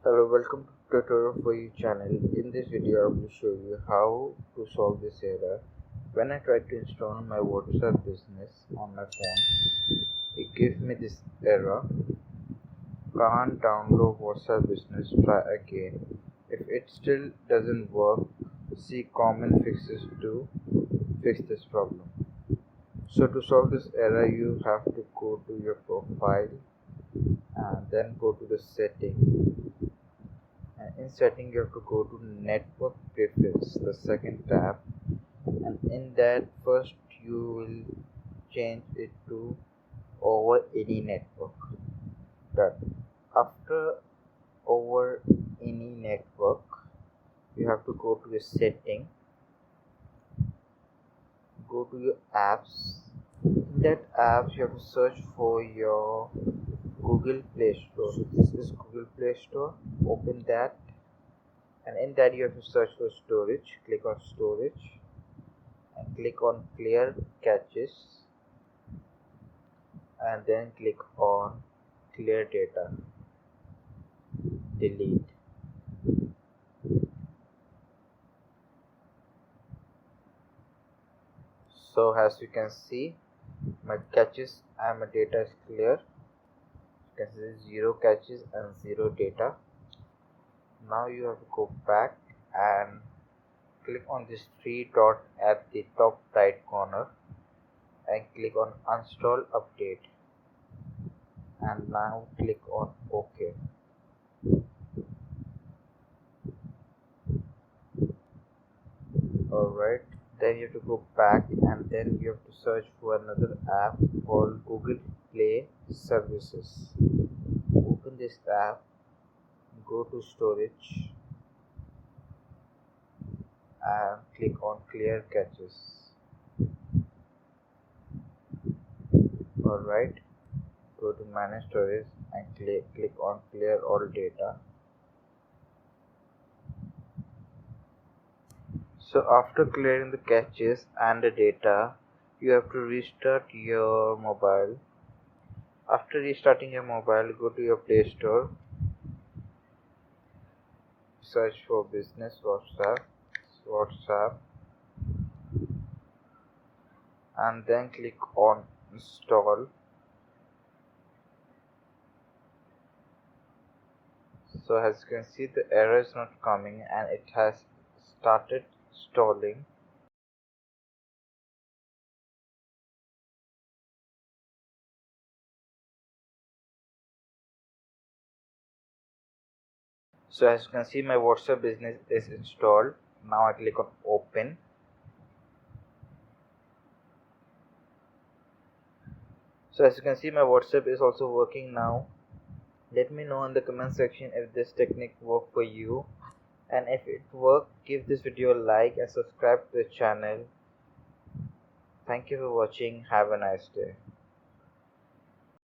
Hello, welcome to tutorial for you channel. In this video I will show you how to solve this error. When I try to install my WhatsApp business on my phone, it gives me this error. Can't download WhatsApp business, try again. If it still doesn't work, see common fixes to fix this problem. So to solve this error, you have to go to your profile and then go to the setting. And in setting you have to go to network preference, the second tab, and in that first you will change it to over any network. But after over any network you have to go to the setting, go to your apps. In that apps you have to search for your Google Play Store. So this is Google Play Store. Open that, and in that you have to search for storage. Click on storage and click on clear caches, and then click on clear data, delete. So as you can see, my caches and my data is clear. You can see 0 caches and 0 data. Now you have to go back and click on this three dot at the top right corner and click on uninstall update, and now click on OK. Alright, then you have to go back and then you have to search for another app called Google Play Services. Open this app, go to storage and click on clear caches. Alright, go to manage storage and click on clear all data. So after clearing the caches and the data, you have to restart your mobile. After restarting your mobile, go to your Play Store, search for business WhatsApp, and then click on install. So as you can see, the error is not coming and it has started installing. So as you can see, my WhatsApp business is installed. Now I click on open. So as you can see, my WhatsApp is also working now. Let me know in the comment section if this technique worked for you, and if it worked, give this video a like and subscribe to the channel. Thank you for watching. Have a nice day.